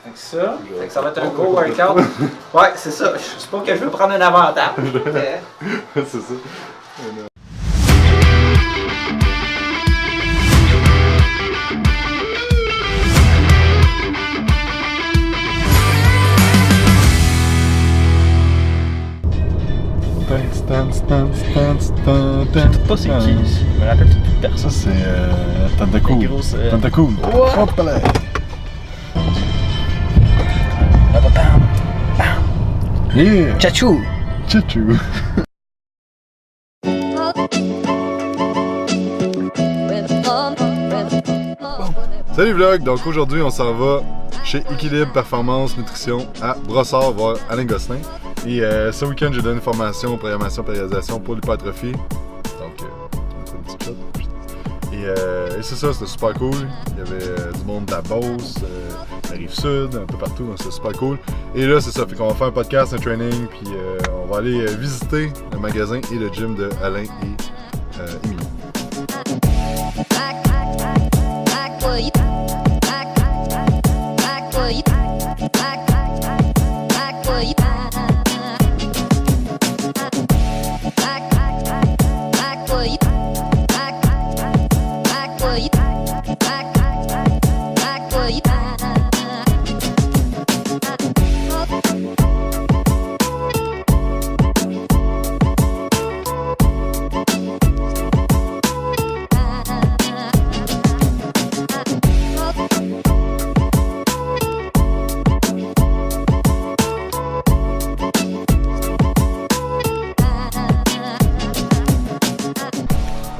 Fait que ça va être un gros workout. Ouais, c'est ça. Je sais pas que je veux prendre un avantage. Mais... c'est ça. Pas c'est qui. Je me rappelle plus de personne. Ça c'est Tentacool. Tentacool. Hop là. Yeah. Tchachou. Tchachou. Salut vlog, donc aujourd'hui on s'en va chez Équilibre Performance Nutrition à Brossard voir Alain Gosselin. Et ce week-end j'ai donné une formation programmation périodisation pour l'hypertrophie. Donc on fait une petite shot. Et c'est ça, c'était super cool. Il y avait du monde de la Beauce, la Rive-Sud, un peu partout, donc c'était super cool. Et là c'est ça, fait qu'on va faire un podcast, un training, puis on va aller visiter le magasin et le gym de Alain et Émilie.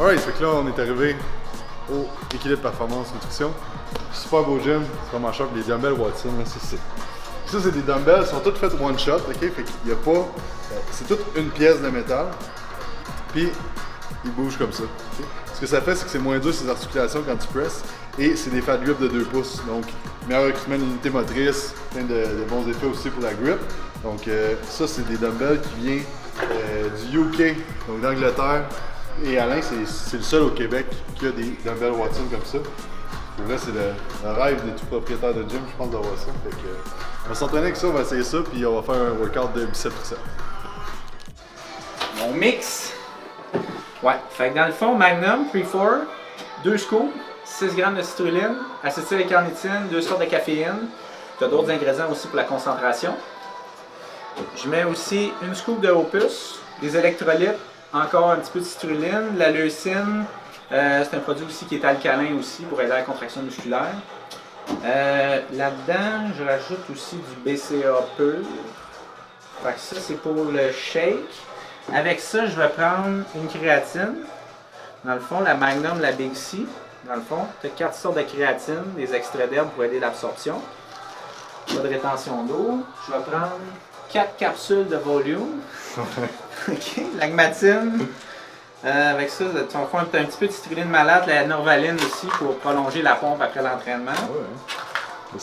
Alright, fait que là on est arrivé au Équilibre Performance Nutrition. Super beau gym, c'est vraiment choc, les dumbbells Watson, là, c'est ça. Ça c'est des dumbbells, ils sont tous faits one shot, ok? Fait qu'il y a pas. C'est toute une pièce de métal. Puis ils bougent comme ça. Okay? Ce que ça fait, c'est que c'est moins dur ces articulations quand tu presses. Et c'est des fat grips de 2 pouces. Donc meilleur recrutement d'unité motrice, plein de bons effets aussi pour la grip. Donc ça c'est des dumbbells qui viennent du UK, donc d'Angleterre. Et Alain, c'est le seul au Québec qui a des dumbbells Watson comme ça. Donc là, c'est le rêve de tout propriétaire de gym, je pense, d'avoir ça. Fait que, on va s'entraîner avec ça, on va essayer ça, puis on va faire un workout de biceps. Mon mix. Ouais, fait que dans le fond, Magnum, Pre-4, 2 scoops, 6 grammes de citrulline, acétylcarnitine, 2 sortes de caféine. Tu as d'autres ingrédients aussi pour la concentration. Je mets aussi une scoop de Opus, des électrolytes, encore un petit peu de citrulline, la leucine, c'est un produit aussi qui est alcalin aussi pour aider à la contraction musculaire. Là-dedans, je rajoute aussi du BCA pur. Fait que ça, c'est pour le shake. Avec ça, je vais prendre une créatine. Dans le fond, la Magnum, la Big C. Dans le fond, tu as 4 sortes de créatine, des extraits d'herbe pour aider l'absorption. Pas de rétention d'eau. Je vais prendre 4 capsules de volume. Ok, l'agmatine. Avec ça, tu vas faire un petit peu de citrulline malade, la norvaline aussi pour prolonger la pompe après l'entraînement. Ouais.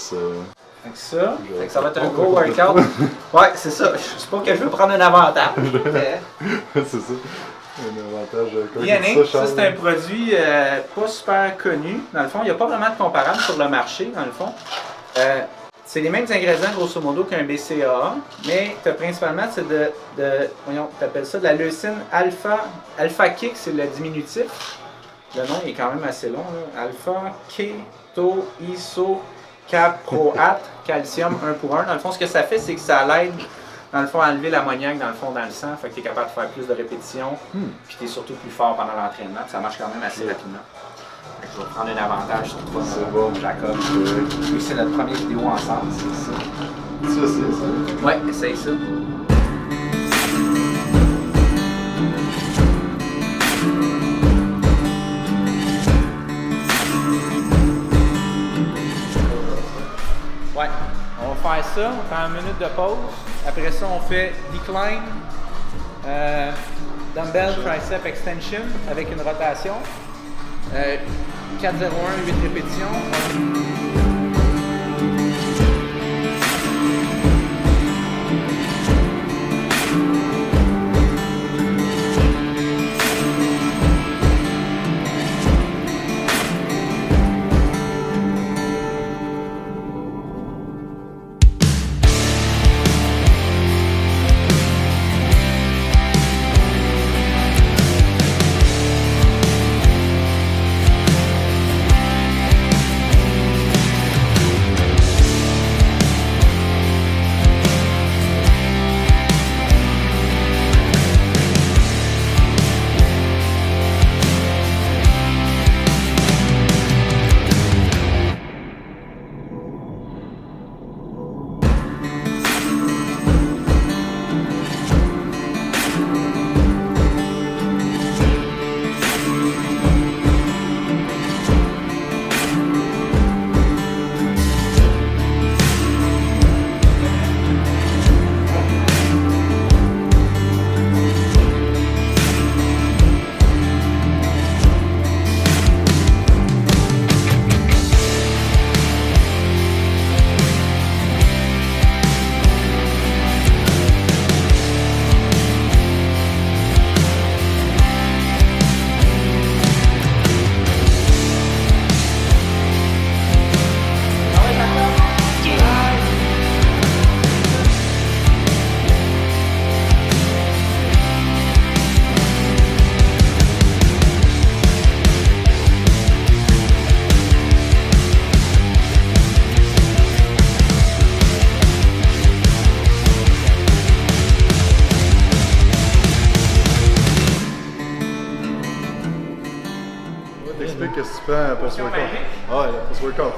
Fait que ça va être un gros workout. Ouais, c'est ça. Je sais pas que je veux prendre un avantage. C'est ça. Un avantage Bien, ça c'est un produit pas super connu. Dans le fond, il n'y a pas vraiment de comparable sur le marché, dans le fond. C'est les mêmes ingrédients grosso modo qu'un BCAA, mais tu as principalement voyons, tu appelles ça de la leucine alpha. Alpha kick, c'est le diminutif. Le nom est quand même assez long. Là. Alpha keto iso caproate calcium 1 pour 1. Dans le fond, ce que ça fait, c'est que ça l'aide dans le fond à enlever l'ammoniaque dans le sang. Fait que tu es capable de faire plus de répétitions. Puis tu es surtout plus fort pendant l'entraînement. Ça marche quand même assez rapidement. Je vais prendre un avantage sur toi, Jacob. Oui, c'est notre première vidéo ensemble, c'est ça. Ça, c'est ça? Ouais, essaye ça. Ouais, on va faire ça, on prend une minute de pause. Après ça, on fait decline, dumbbell tricep extension avec une rotation. 4-0-1, 8 répétitions. fais un post-workout? Ah ouais, le post-workout.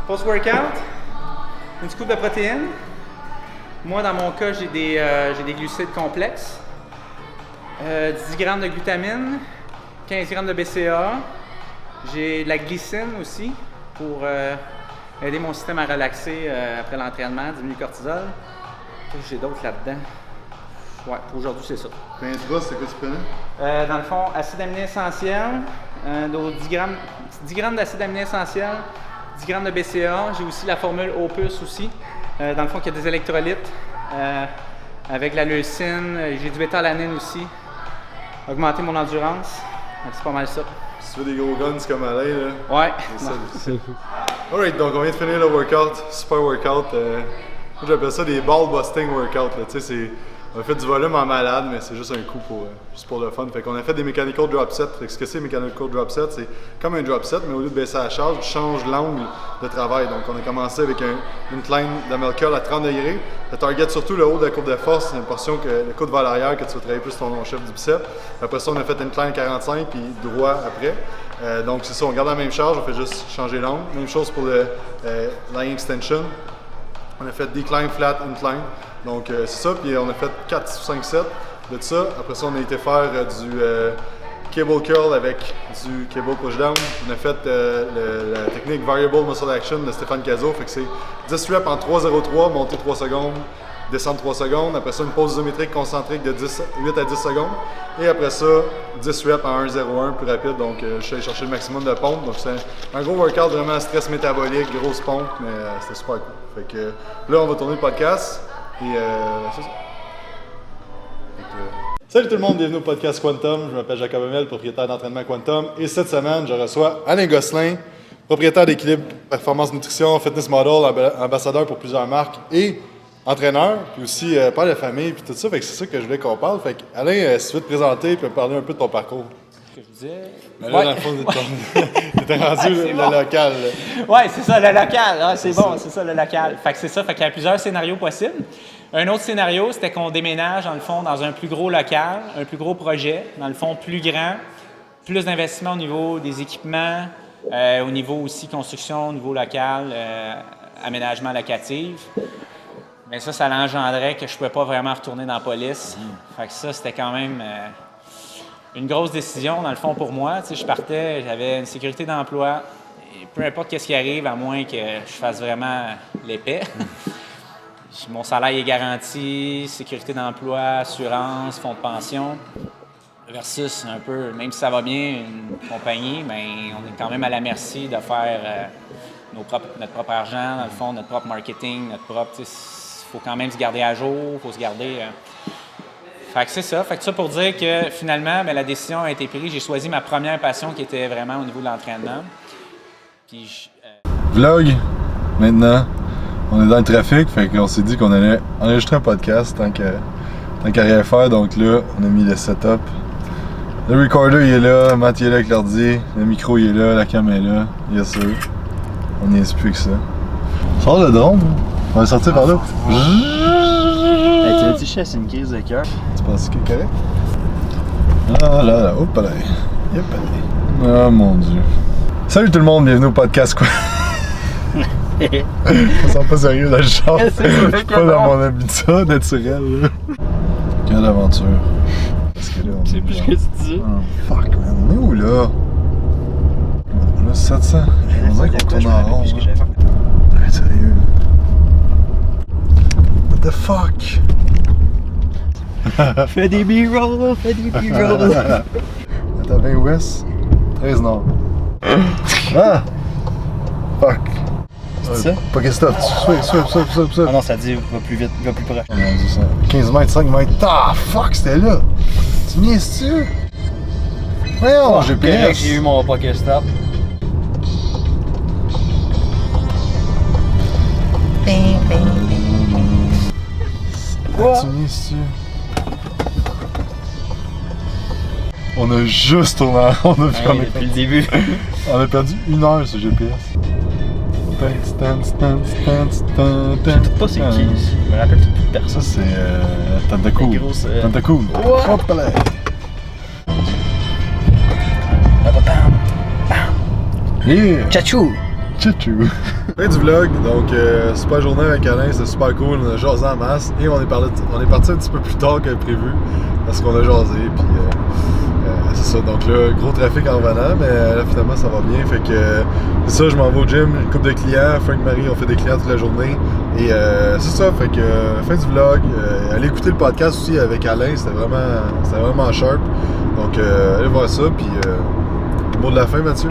Post-workout, une scoop de protéines. Moi, dans mon cas, j'ai des glucides complexes. 10 grammes de glutamine, 15 grammes de BCAA. J'ai de la glycine aussi pour aider mon système à relaxer après l'entraînement, diminuer le cortisol. J'ai d'autres là-dedans. Ouais, pour aujourd'hui, c'est ça. Puis intra, c'est quoi tu prenais? Dans le fond, acide aminé essentiel, 10 grammes d'acide aminé essentiel, 10 grammes de BCAA. J'ai aussi la formule Opus aussi. Dans le fond, il y a des électrolytes avec la leucine. J'ai du bêta-alanine aussi. Augmenter mon endurance. C'est pas mal ça. Si tu veux des gros guns comme Alain, là. Ouais. C'est ça. Alright, donc on vient de finir le workout. Super workout. Moi, j'appelle ça des ball busting workout. Tu sais, on a fait du volume en malade, mais c'est juste un coup juste pour le fun. Fait qu'on a fait des mechanical drop sets. Fait que ce que c'est mechanical drop set, c'est comme un drop set, mais au lieu de baisser la charge, tu changes l'angle de travail. Donc on a commencé avec une climb dumbbell curl à 30 degrés. Le target surtout le haut de la courbe de force, c'est une portion que le coude va à l'arrière, que tu vas travailler plus ton chef du bicep. Après ça, on a fait une climb 45 puis droit après. Donc c'est ça, on garde la même charge, on fait juste changer l'angle. Même chose pour le lying extension. On a fait decline, flat, incline. Donc c'est ça, puis on a fait 4 ou 5 sets de ça. Après ça, on a été faire du cable curl avec du cable pushdown. On a fait la technique Variable Muscle Action de Stéphane Cazot. Fait que c'est 10 reps en 3-0-3, monter 3 secondes, descendre 3 secondes. Après ça, une pause isométrique concentrique de 8 à 10 secondes. Et après ça, 10 reps en 1-0-1, plus rapide. Donc je suis allé chercher le maximum de pompe. Donc c'est un gros workout, vraiment stress métabolique, grosse pompe, mais c'était super cool. Fait que là, on va tourner le podcast. Et c'est ça. Salut tout le monde, bienvenue au podcast Quantum. Je m'appelle Jacob Hamel, propriétaire d'entraînement Quantum. Et cette semaine, je reçois Alain Gosselin, propriétaire d'Équilibre Performance Nutrition, fitness model, ambassadeur pour plusieurs marques et entraîneur, puis aussi père de famille, puis tout ça. Fait que c'est ça que je voulais qu'on parle. Fait que Alain, si tu veux te présenter et parler un peu de ton parcours. Que je disais. Mais là, dans le fond, t'es rendu le local. Oui, c'est ça, le local. Ah, c'est bon, c'est ça, le local. Fait que c'est ça, fait qu'il y a plusieurs scénarios possibles. Un autre scénario, c'était qu'on déménage, dans le fond, dans un plus gros local, un plus gros projet, dans le fond, plus grand, plus d'investissement au niveau des équipements, au niveau aussi construction, au niveau local, aménagement locatif. Mais ça l'engendrait que je ne pouvais pas vraiment retourner dans la police. Fait que ça, c'était quand même une grosse décision, dans le fond, pour moi. Tu sais, je partais, j'avais une sécurité d'emploi. Et peu importe ce qui arrive, à moins que je fasse vraiment l'épais. Mon salaire est garanti, sécurité d'emploi, assurance, fonds de pension. Versus un peu, même si ça va bien, une compagnie, mais on est quand même à la merci de faire notre propre argent, dans le fond, notre propre marketing, notre propre... Il faut quand même se garder à jour, il faut se garder... Fait que c'est ça. Fait que ça pour dire que finalement, la décision a été prise. J'ai choisi ma première passion qui était vraiment au niveau de l'entraînement. Puis Vlog, maintenant. On est dans le trafic, fait qu'on s'est dit qu'on allait enregistrer un podcast tant qu'à rien faire. Donc là, on a mis le setup. Le recorder il est là, Matt il est là avec l'ordi, le micro il est là, la cam est là, bien sûr. On n'y est plus que ça. Sors le drone, on va sortir par là. Hey, tu veux-tu que c'est une crise de cœur? Tu penses que c'est correct? Ah là là, hop là. Yep. Oh mon dieu. Salut tout le monde, bienvenue au podcast quoi. On sent pas sérieux dans le genre. C'est pas dans mon habitat naturel là. Quelle aventure. Parce que là on sais plus ce que tu dis. Oh fuck man, on est où là? On a 700. On dirait qu'on tourne en rond. Ouais, sérieux. What the fuck? Fais des B-roll, fais des B-roll. Attends, 20 ouest, 13 nord. Ah! Fuck. C'est ça? Pas que stop, swip. Ah non, ça dit va plus vite, va plus proche. Oh mon dieu, ça. 15 mètres, 5 mètres. Ah, fuck, c'était là! Tu niaises-tu? Voyons, j'ai correct, j'ai eu mon pocket stop. Quoi? Tu niaises-tu? On a juste tourné en rond Depuis le début. On a perdu 1 heure sur GPS. Je sais pas c'est qui. Je me rappelle plus de personne. Ça c'est Tentacool. Tentacool. Hop là. Tchachou! Tchou! Fin du vlog, donc super journée avec Alain, c'était super cool, on a jasé en masse et on est parti un petit peu plus tard que prévu parce qu'on a jasé, puis c'est ça, donc là, gros trafic en revenant, mais là finalement ça va bien, fait que c'est ça, je m'en vais au gym, une couple de clients, Frank Marie, on fait des clients toute la journée, et c'est ça, fait que fin du vlog, allez écouter le podcast aussi avec Alain, c'était vraiment sharp, donc allez voir ça, puis mot de la fin Mathieu?